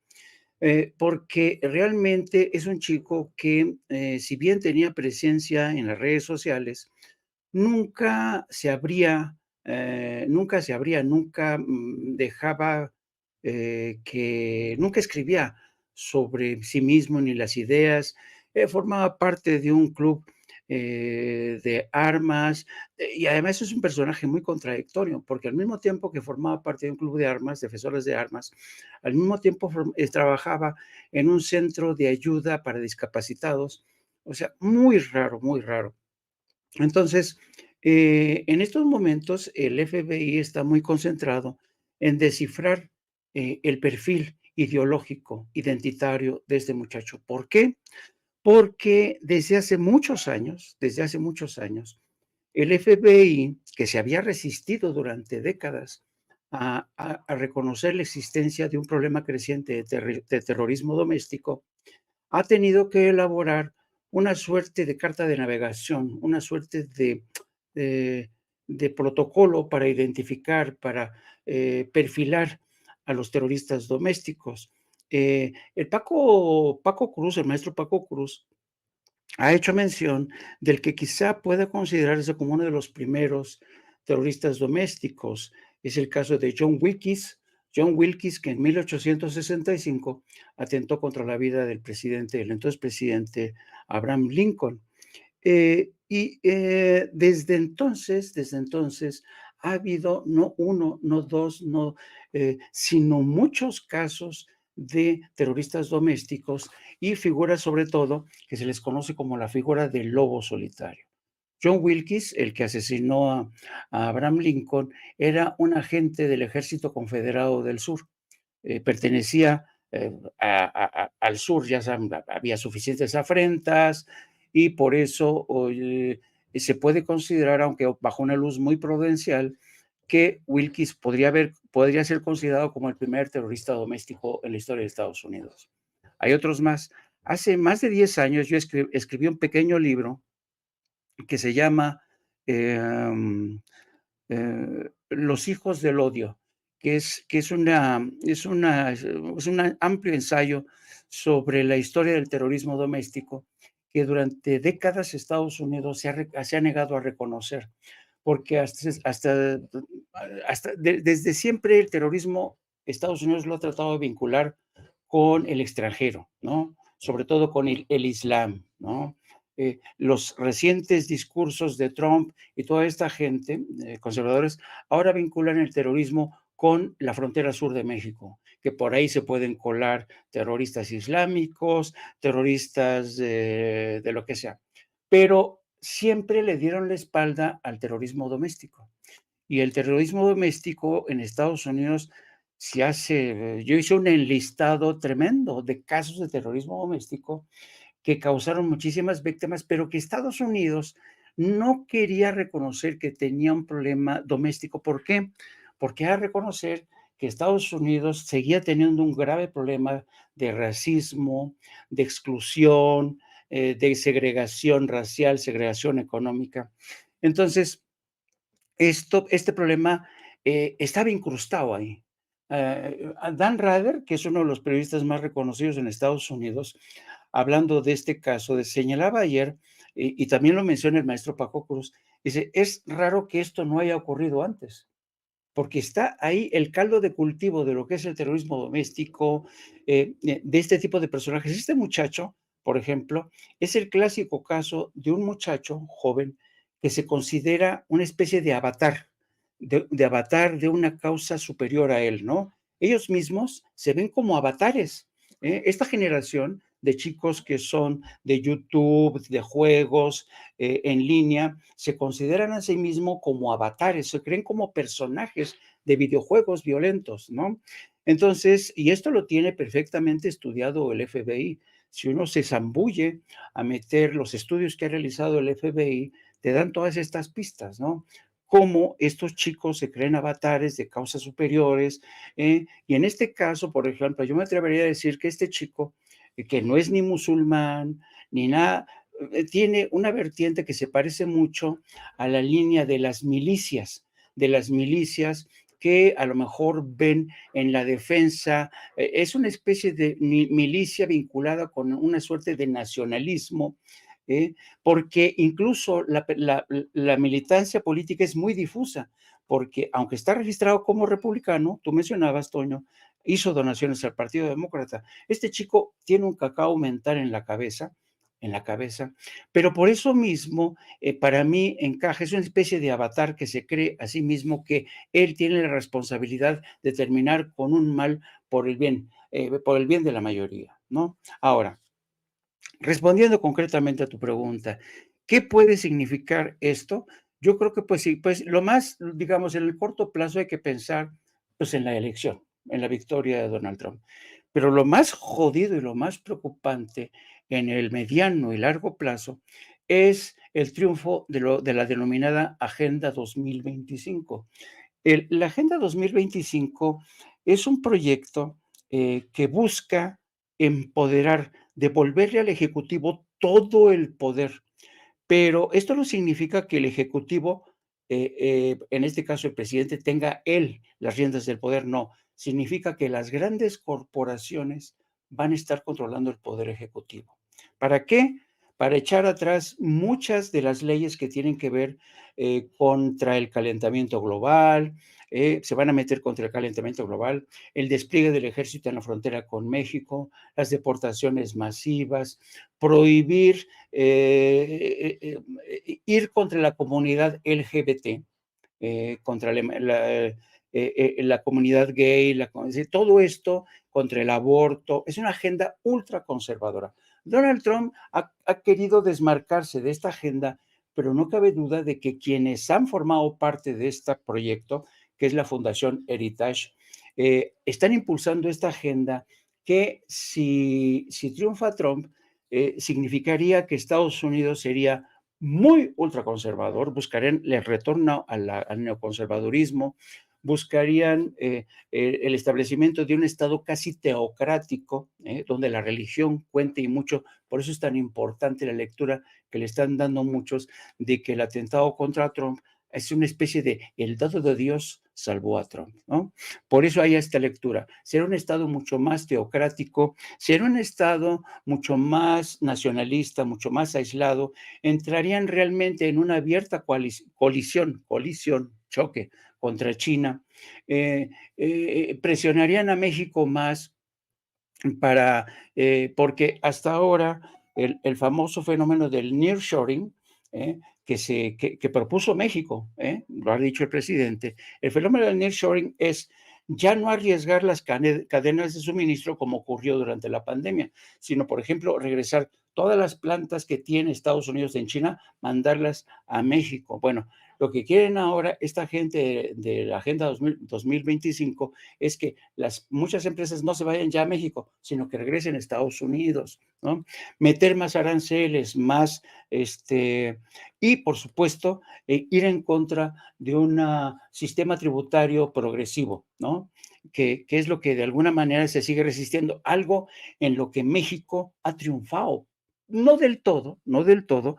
Porque realmente es un chico que, si bien tenía presencia en las redes sociales, nunca se abría, nunca dejaba nunca escribía sobre sí mismo ni las ideas. Formaba parte de un club de armas, y además es un personaje muy contradictorio, porque al mismo tiempo que formaba parte de un club de armas, defensores de armas, al mismo tiempo trabajaba en un centro de ayuda para discapacitados. O sea, muy raro, muy raro. Entonces, en estos momentos el FBI está muy concentrado en descifrar el perfil ideológico, identitario de este muchacho. ¿Por qué? Porque desde hace muchos años, el FBI, que se había resistido durante décadas a reconocer la existencia de un problema creciente de terrorismo doméstico, ha tenido que elaborar una suerte de carta de navegación, una suerte de, de protocolo para identificar, para perfilar a los terroristas domésticos. Paco Cruz, el maestro Paco Cruz, ha hecho mención del que quizá pueda considerarse como uno de los primeros terroristas domésticos. Es el caso de John Wilkes, que en 1865 atentó contra la vida del presidente, el entonces presidente Abraham Lincoln. Desde entonces ha habido no uno, no dos, no, sino muchos casos de terroristas domésticos y figuras sobre todo que se les conoce como la figura del lobo solitario. John Wilkes, el que asesinó a Abraham Lincoln, era un agente del Ejército Confederado del Sur. Pertenecía al sur, ya saben, había suficientes afrentas y por eso se puede considerar, aunque bajo una luz muy prudencial, que Wilkes podría ser considerado como el primer terrorista doméstico en la historia de Estados Unidos. Hay otros más. Hace más de 10 años yo escribí un pequeño libro que se llama Los hijos del odio, que es un amplio ensayo sobre la historia del terrorismo doméstico que durante décadas Estados Unidos se ha negado a reconocer, porque desde siempre el terrorismo Estados Unidos lo ha tratado de vincular con el extranjero, ¿no? Sobre todo con el Islam, ¿no? Los recientes discursos de Trump y toda esta gente, conservadores, ahora vinculan el terrorismo con la frontera sur de México, que por ahí se pueden colar terroristas islámicos, terroristas de lo que sea, pero siempre le dieron la espalda al terrorismo doméstico. Y el terrorismo doméstico en Estados Unidos yo hice un enlistado tremendo de casos de terrorismo doméstico que causaron muchísimas víctimas, pero que Estados Unidos no quería reconocer que tenía un problema doméstico. ¿Por qué? Porque a reconocer que Estados Unidos seguía teniendo un grave problema de racismo, de exclusión, de segregación racial, segregación económica. Entonces, este problema estaba incrustado ahí. Dan Rather, que es uno de los periodistas más reconocidos en Estados Unidos, hablando de este caso, señalaba ayer, y también lo menciona el maestro Paco Cruz, dice, es raro que esto no haya ocurrido antes, porque está ahí el caldo de cultivo de lo que es el terrorismo doméstico, de este tipo de personajes. Este muchacho, por ejemplo, es el clásico caso de un muchacho joven que se considera una especie de avatar, de avatar de una causa superior a él, ¿no? Ellos mismos se ven como avatares. Esta generación de chicos que son de YouTube, de juegos en línea, se consideran a sí mismos como avatares, se creen como personajes de videojuegos violentos, ¿no? Entonces, y esto lo tiene perfectamente estudiado el FBI. Si uno se zambulle a meter los estudios que ha realizado el FBI, te dan todas estas pistas, ¿no? Cómo estos chicos se creen avatares de causas superiores. Y en este caso, por ejemplo, yo me atrevería a decir que este chico, que no es ni musulmán, ni nada, tiene una vertiente que se parece mucho a la línea de las milicias que a lo mejor ven en la defensa, es una especie de milicia vinculada con una suerte de nacionalismo, porque incluso la militancia política es muy difusa, porque aunque está registrado como republicano, tú mencionabas, Toño, hizo donaciones al Partido Demócrata. Este chico tiene un cacao mental en la cabeza, pero por eso mismo, para mí encaja, es una especie de avatar que se cree a sí mismo que él tiene la responsabilidad de terminar con un mal por el bien de la mayoría, ¿no? Ahora, respondiendo concretamente a tu pregunta, ¿qué puede significar esto? Yo creo que pues sí, pues lo más, digamos, en el corto plazo hay que pensar pues en la elección, en la victoria de Donald Trump. Pero lo más jodido y lo más preocupante en el mediano y largo plazo es el triunfo de la denominada Agenda 2025. La Agenda 2025 es un proyecto que busca empoderar, devolverle al Ejecutivo todo el poder, pero esto no significa que el Ejecutivo, en este caso el presidente, tenga él las riendas del poder, no. Significa que las grandes corporaciones van a estar controlando el poder ejecutivo. ¿Para qué? Para echar atrás muchas de las leyes que tienen que ver contra el calentamiento global, se van a meter contra el calentamiento global, el despliegue del ejército en la frontera con México, las deportaciones masivas, prohibir ir contra la comunidad LGBT, contra la comunidad gay, todo esto contra el aborto. Es una agenda ultraconservadora. Donald Trump ha querido desmarcarse de esta agenda, pero no cabe duda de que quienes han formado parte de este proyecto, que es la Fundación Heritage, están impulsando esta agenda que si triunfa Trump, significaría que Estados Unidos sería muy ultraconservador, buscarían el retorno al neoconservadurismo, buscarían el establecimiento de un Estado casi teocrático, donde la religión cuente y mucho. Por eso es tan importante la lectura que le están dando muchos de que el atentado contra Trump es una especie de el dado de Dios salvó a Trump, ¿no? Por eso hay esta lectura. Será un Estado mucho más teocrático, será un Estado mucho más nacionalista, mucho más aislado, entrarían realmente en una abierta colisión, choque contra China, presionarían a México más para, porque hasta ahora el famoso fenómeno del nearshoring, que propuso México, lo ha dicho el presidente, el fenómeno del nearshoring es ya no arriesgar las cadenas de suministro como ocurrió durante la pandemia, sino, por ejemplo, regresar todas las plantas que tiene Estados Unidos en China, mandarlas a México. Bueno, lo que quieren ahora esta gente de la Agenda 2025 es que muchas empresas no se vayan ya a México, sino que regresen a Estados Unidos, ¿no? Meter más aranceles, más, y por supuesto, ir en contra de un sistema tributario progresivo, ¿no? Que es lo que de alguna manera se sigue resistiendo, algo en lo que México ha triunfado. No del todo, no del todo,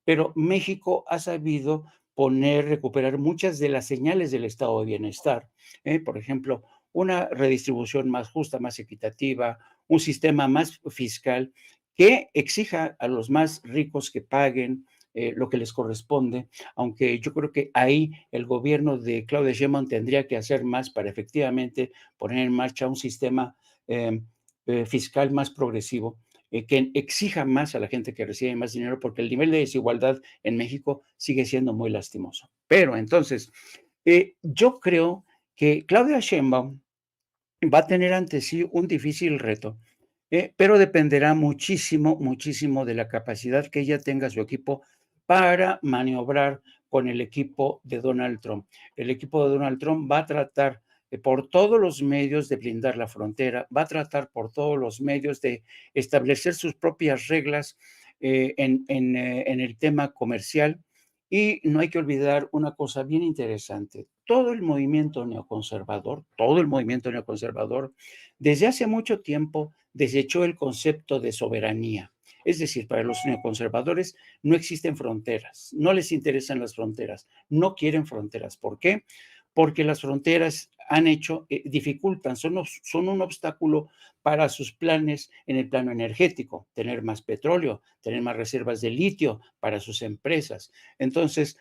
pero México ha sabido recuperar muchas de las señales del estado de bienestar. Por ejemplo, una redistribución más justa, más equitativa, un sistema más fiscal que exija a los más ricos que paguen lo que les corresponde, aunque yo creo que ahí el gobierno de Claudia Sheinbaum tendría que hacer más para efectivamente poner en marcha un sistema eh, fiscal más progresivo, que exija más a la gente que recibe más dinero, porque el nivel de desigualdad en México sigue siendo muy lastimoso. Pero entonces, yo creo que Claudia Sheinbaum va a tener ante sí un difícil reto, pero dependerá muchísimo, muchísimo de la capacidad que ella tenga su equipo para maniobrar con el equipo de Donald Trump. El equipo de Donald Trump va a tratar por todos los medios de blindar la frontera, va a tratar por todos los medios de establecer sus propias reglas en el tema comercial. Y no hay que olvidar una cosa bien interesante. Todo el movimiento neoconservador, desde hace mucho tiempo desechó el concepto de soberanía. Es decir, para los neoconservadores no existen fronteras, no les interesan las fronteras, no quieren fronteras. ¿Por qué? Porque las fronteras dificultan, son un obstáculo para sus planes en el plano energético, tener más petróleo, tener más reservas de litio para sus empresas. Entonces,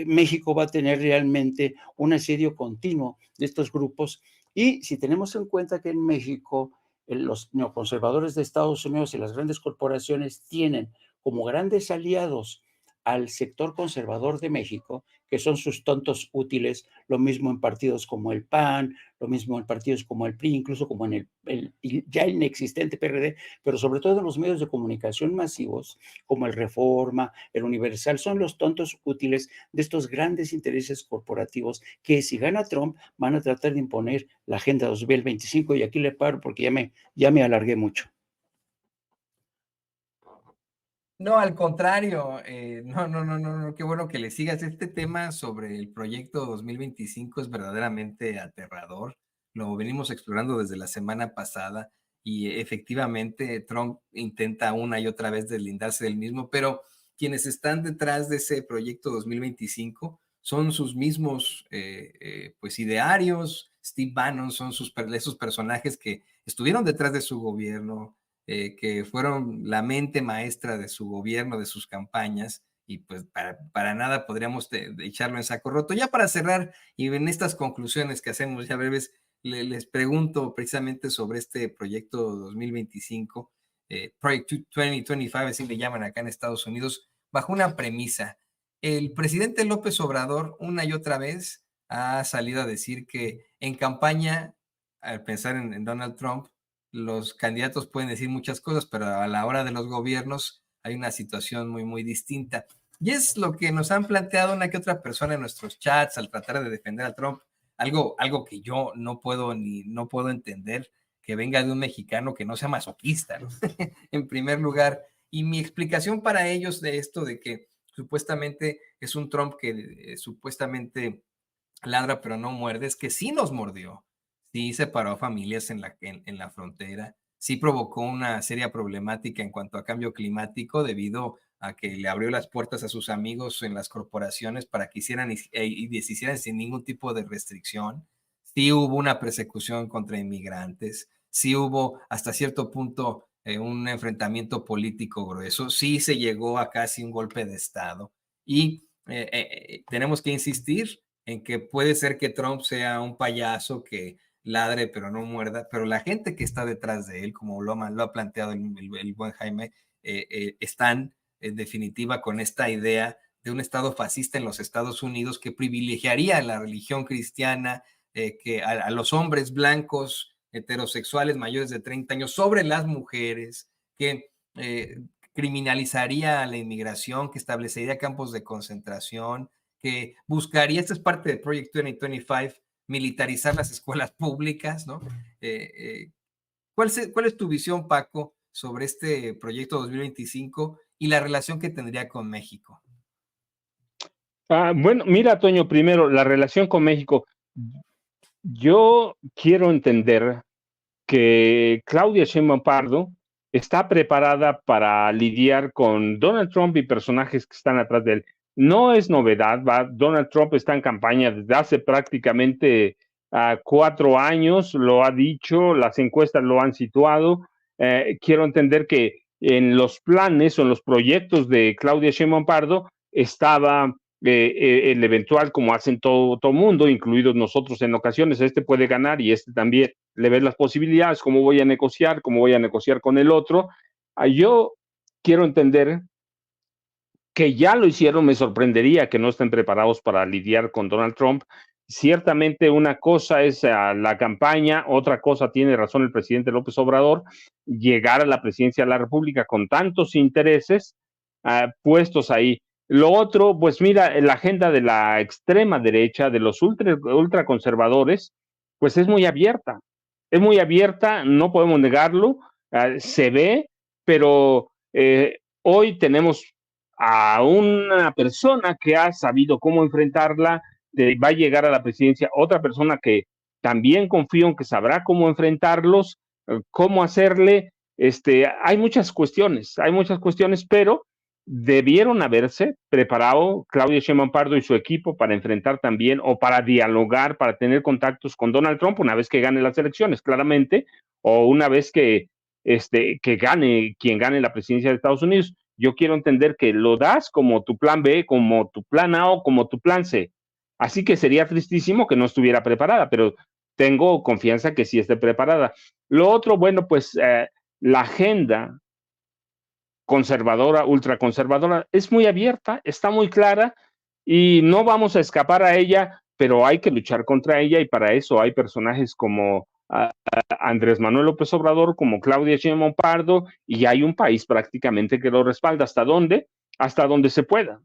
México va a tener realmente un asedio continuo de estos grupos, y si tenemos en cuenta que en México los neoconservadores de Estados Unidos y las grandes corporaciones tienen como grandes aliados al sector conservador de México, que son sus tontos útiles, lo mismo en partidos como el PAN, lo mismo en partidos como el PRI, incluso como en el ya inexistente PRD, pero sobre todo en los medios de comunicación masivos, como el Reforma, el Universal, son los tontos útiles de estos grandes intereses corporativos que, si gana Trump, van a tratar de imponer la Agenda 2025, y aquí le paro porque ya me alargué mucho. No, al contrario, no, qué bueno que le sigas. Este tema sobre el proyecto 2025 es verdaderamente aterrador. Lo venimos explorando desde la semana pasada y efectivamente Trump intenta una y otra vez deslindarse del mismo, pero quienes están detrás de ese proyecto 2025 son sus mismos pues idearios. Steve Bannon son esos personajes que estuvieron detrás de su gobierno, que fueron la mente maestra de su gobierno, de sus campañas, y pues para nada podríamos de echarlo en saco roto. Ya para cerrar, y en estas conclusiones que hacemos ya breves, les pregunto precisamente sobre este proyecto 2025, Project 2025, así le llaman acá en Estados Unidos, bajo una premisa. El presidente López Obrador una y otra vez ha salido a decir que en campaña, al pensar en Donald Trump, los candidatos pueden decir muchas cosas, pero a la hora de los gobiernos hay una situación muy distinta. Y es lo que nos han planteado una que otra persona en nuestros chats al tratar de defender a Trump, algo que yo no puedo entender, que venga de un mexicano que no sea masoquista, ¿no? En primer lugar. Y mi explicación para ellos de esto, de que supuestamente es un Trump que supuestamente ladra pero no muerde, es que sí nos mordió, sí separó a familias en la frontera, sí provocó una seria problemática en cuanto a cambio climático debido a que le abrió las puertas a sus amigos en las corporaciones para que hicieran y deshicieran sin ningún tipo de restricción. Sí hubo una persecución contra inmigrantes, sí hubo hasta cierto punto un enfrentamiento político grueso, sí se llegó a casi un golpe de Estado y tenemos que insistir en que puede ser que Trump sea un payaso que ladre pero no muerda, pero la gente que está detrás de él, como lo ha planteado el buen Jaime, están en definitiva con esta idea de un Estado fascista en los Estados Unidos que privilegiaría a la religión cristiana, que a los hombres blancos heterosexuales mayores de 30 años sobre las mujeres, que criminalizaría la inmigración, que establecería campos de concentración, que buscaría, esta es parte del Project 2025, militarizar las escuelas públicas, ¿no? ¿Cuál es tu visión, Paco, sobre este proyecto 2025 y la relación que tendría con México? Bueno, mira, Toño, primero, la relación con México. Yo quiero entender que Claudia Sheinbaum Pardo está preparada para lidiar con Donald Trump y personajes que están atrás de él. No es novedad, Donald Trump está en campaña desde hace prácticamente 4 años, lo ha dicho, las encuestas lo han situado. Quiero entender que en los planes o en los proyectos de Claudia Sheinbaum Pardo estaba el eventual, como hacen todo mundo, incluidos nosotros en ocasiones, este puede ganar y este también, le ves las posibilidades, cómo voy a negociar con el otro. Yo quiero entender que ya lo hicieron, me sorprendería que no estén preparados para lidiar con Donald Trump. Ciertamente una cosa es la campaña, otra cosa, tiene razón el presidente López Obrador, llegar a la presidencia de la República con tantos intereses puestos ahí. Lo otro, pues mira, la agenda de la extrema derecha, de los ultraconservadores, pues es muy abierta, no podemos negarlo, se ve, pero hoy tenemos a una persona que ha sabido cómo enfrentarla, va a llegar a la presidencia, otra persona que también confío en que sabrá cómo enfrentarlos, cómo hacerle, hay muchas cuestiones, pero debieron haberse preparado Claudia Sheinbaum Pardo y su equipo para enfrentar también o para dialogar, para tener contactos con Donald Trump una vez que gane las elecciones, claramente, o una vez que gane quien gane la presidencia de Estados Unidos. Yo quiero entender que lo das como tu plan B, como tu plan A o como tu plan C. Así que sería tristísimo que no estuviera preparada, pero tengo confianza que sí esté preparada. Lo otro, bueno, pues la agenda conservadora, ultraconservadora, es muy abierta, está muy clara y no vamos a escapar a ella, pero hay que luchar contra ella y para eso hay personajes como Andrés Manuel López Obrador, como Claudia Sheinbaum Pardo, y hay un país prácticamente que lo respalda. ¿Hasta dónde? Hasta donde se pueda,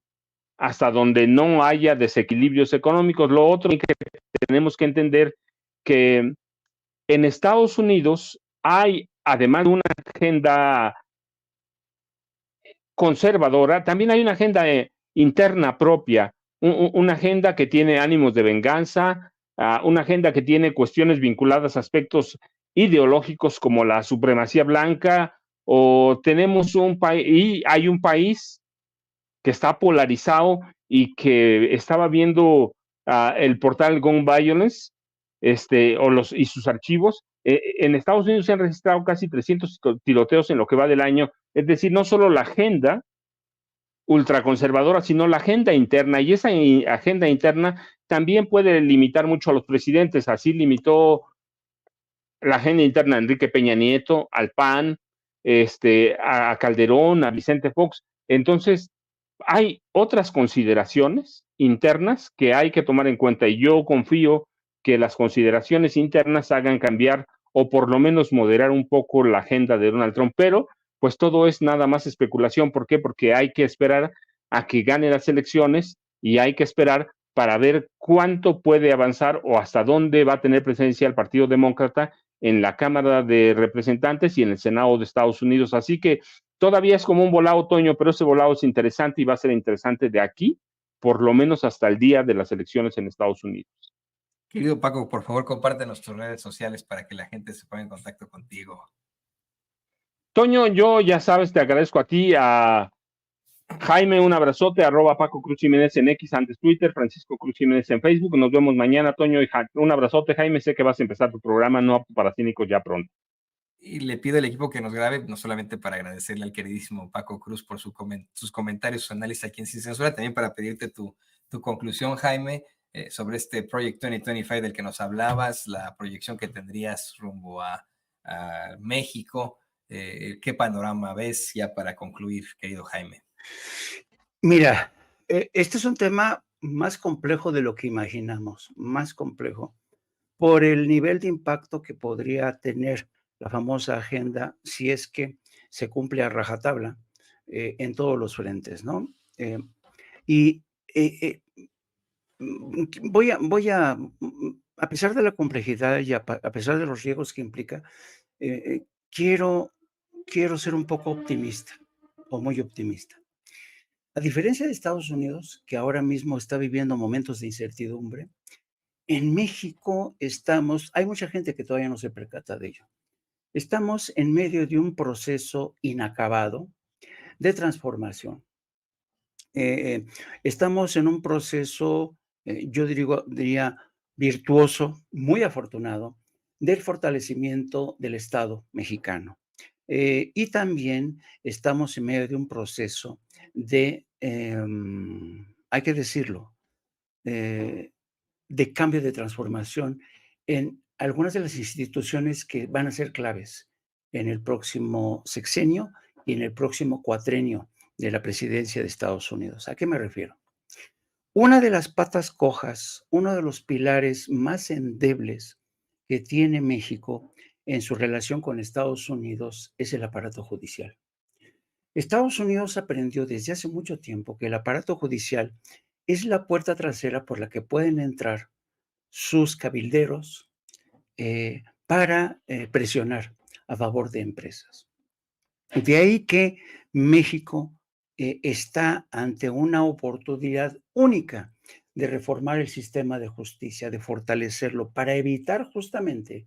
hasta donde no haya desequilibrios económicos. Lo otro que tenemos que entender que en Estados Unidos hay, además de una agenda conservadora, también hay una agenda interna propia, una agenda que tiene ánimos de venganza, una agenda que tiene cuestiones vinculadas a aspectos ideológicos como la supremacía blanca, o tenemos un país, y hay un país que está polarizado y que estaba viendo el portal Gun Violence, y sus archivos. En Estados Unidos se han registrado casi 300 tiroteos en lo que va del año, es decir, no solo la agenda ultraconservadora, sino la agenda interna, y esa agenda interna también puede limitar mucho a los presidentes. Así limitó la agenda interna de Enrique Peña Nieto, al PAN, a Calderón, a Vicente Fox. Entonces, hay otras consideraciones internas que hay que tomar en cuenta, y yo confío que las consideraciones internas hagan cambiar o por lo menos moderar un poco la agenda de Donald Trump, pero pues todo es nada más especulación. ¿Por qué? Porque hay que esperar a que gane las elecciones, y hay que esperar para ver cuánto puede avanzar o hasta dónde va a tener presencia el Partido Demócrata en la Cámara de Representantes y en el Senado de Estados Unidos. Así que todavía es como un volado, Toño, pero ese volado es interesante y va a ser interesante de aquí, por lo menos hasta el día de las elecciones en Estados Unidos. Querido Paco, por favor, compártenos tus redes sociales para que la gente se ponga en contacto contigo. Toño, yo ya sabes, te agradezco a ti, a Jaime, un abrazote, @Paco Cruz Jiménez en X, antes Twitter, Francisco Cruz Jiménez en Facebook. Nos vemos mañana, Toño, y un abrazote, Jaime. Sé que vas a empezar tu programa No Apto para Cínicos ya pronto. Y le pido al equipo que nos grabe, no solamente para agradecerle al queridísimo Paco Cruz por sus comentarios, su análisis aquí en Sin Censura, también para pedirte tu conclusión, Jaime, sobre este Project 2025 del que nos hablabas, la proyección que tendrías rumbo a México. ¿Qué panorama ves ya para concluir, querido Jaime? Mira, este es un tema más complejo de lo que imaginamos, más complejo, por el nivel de impacto que podría tener la famosa agenda si es que se cumple a rajatabla en todos los frentes, ¿no? Y a pesar de la complejidad y a pesar de los riesgos que implica, quiero ser un poco optimista o muy optimista. A diferencia de Estados Unidos, que ahora mismo está viviendo momentos de incertidumbre, en México hay mucha gente que todavía no se percata de ello. Estamos en medio de un proceso inacabado de transformación. Estamos en un proceso, yo diría, virtuoso, muy afortunado, del fortalecimiento del Estado mexicano. Y también estamos en medio de un proceso de, hay que decirlo, de cambio, de transformación en algunas de las instituciones que van a ser claves en el próximo sexenio y en el próximo cuatrenio de la presidencia de Estados Unidos. ¿A qué me refiero? Una de las patas cojas, uno de los pilares más endebles que tiene México en su relación con Estados Unidos es el aparato judicial. Estados Unidos aprendió desde hace mucho tiempo que el aparato judicial es la puerta trasera por la que pueden entrar sus cabilderos para presionar a favor de empresas. De ahí que México está ante una oportunidad única de reformar el sistema de justicia, de fortalecerlo, para evitar justamente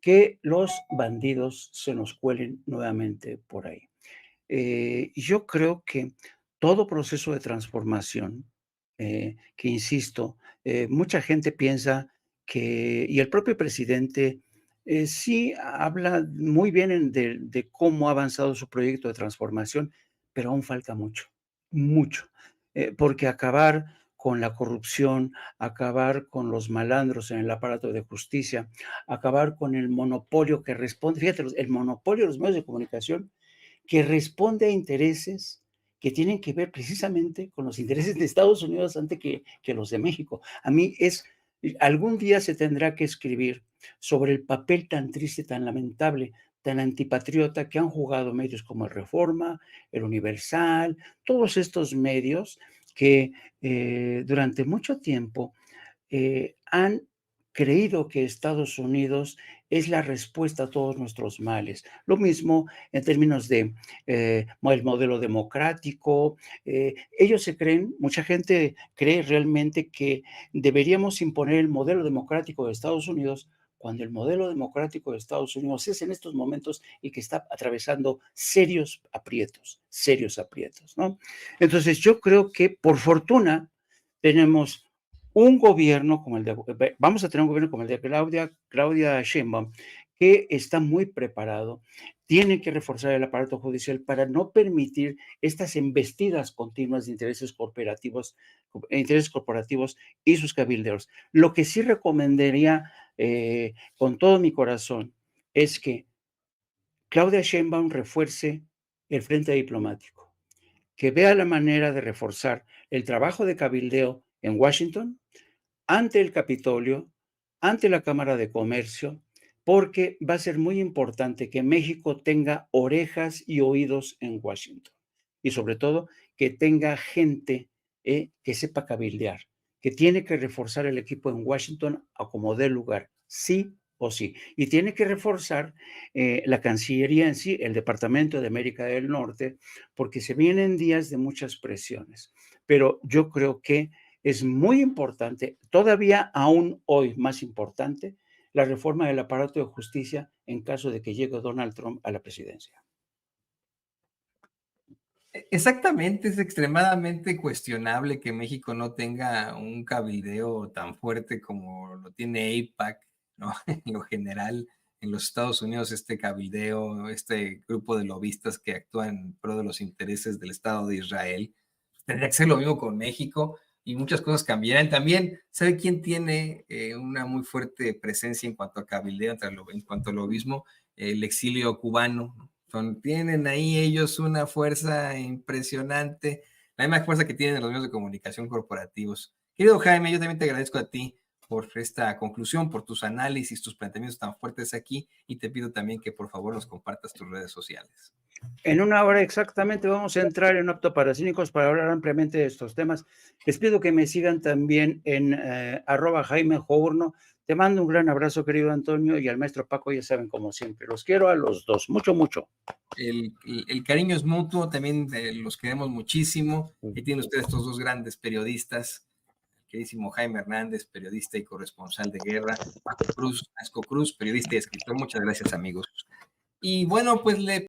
que los bandidos se nos cuelen nuevamente por ahí. Yo creo que todo proceso de transformación, que insisto, mucha gente piensa y el propio presidente sí habla muy bien de cómo ha avanzado su proyecto de transformación, pero aún falta mucho, mucho, porque acabar con la corrupción, acabar con los malandros en el aparato de justicia, acabar con el monopolio que responde, fíjate, el monopolio de los medios de comunicación que responde a intereses que tienen que ver precisamente con los intereses de Estados Unidos antes que los de México. A mí algún día se tendrá que escribir sobre el papel tan triste, tan lamentable, tan antipatriota que han jugado medios como el Reforma, el Universal, todos estos medios que durante mucho tiempo han creído que Estados Unidos es la respuesta a todos nuestros males. Lo mismo en términos de el modelo democrático. Ellos se creen, mucha gente cree realmente que deberíamos imponer el modelo democrático de Estados Unidos cuando el modelo democrático de Estados Unidos es en estos momentos y que está atravesando serios aprietos, ¿no? Entonces yo creo que por fortuna tenemos un gobierno como el de, vamos a tener un gobierno como el de Claudia Sheinbaum, que está muy preparado, tiene que reforzar el aparato judicial para no permitir estas embestidas continuas de intereses corporativos y sus cabilderos. Lo que sí recomendaría con todo mi corazón es que Claudia Sheinbaum refuerce el frente diplomático, que vea la manera de reforzar el trabajo de cabildeo en Washington, ante el Capitolio, ante la Cámara de Comercio, porque va a ser muy importante que México tenga orejas y oídos en Washington y sobre todo que tenga gente que sepa cabildear, que tiene que reforzar el equipo en Washington a como dé lugar, sí o sí. Y tiene que reforzar la Cancillería en sí, el Departamento de América del Norte, porque se vienen días de muchas presiones. Pero yo creo que es muy importante, todavía aún hoy más importante, la reforma del aparato de justicia en caso de que llegue Donald Trump a la presidencia. Exactamente, es extremadamente cuestionable que México no tenga un cabildeo tan fuerte como lo tiene AIPAC, ¿no? En lo general, en los Estados Unidos, este cabildeo, este grupo de lobistas que actúan en pro de los intereses del Estado de Israel, tendría que ser lo mismo con México y muchas cosas cambiarán. También, ¿sabe quién tiene una muy fuerte presencia en cuanto a cabildeo, en cuanto a lobismo? El exilio cubano, ¿no? Tienen ahí ellos una fuerza impresionante, la misma fuerza que tienen los medios de comunicación corporativos. Querido Jaime, yo también te agradezco a ti por esta conclusión, por tus análisis, tus planteamientos tan fuertes aquí, y te pido también que por favor nos compartas tus redes sociales. En una hora exactamente vamos a entrar en Apto para Cínicos para hablar ampliamente de estos temas. Les pido que me sigan también en @Jaime Journo. Te mando un gran abrazo, querido Antonio, y al maestro Paco, ya saben, como siempre, los quiero a los dos, mucho, mucho. El cariño es mutuo, también los queremos muchísimo. Y tienen ustedes estos dos grandes periodistas, el queridísimo Jaime Hernández, periodista y corresponsal de guerra, Paco Cruz, periodista y escritor. Muchas gracias, amigos. Y bueno, pues le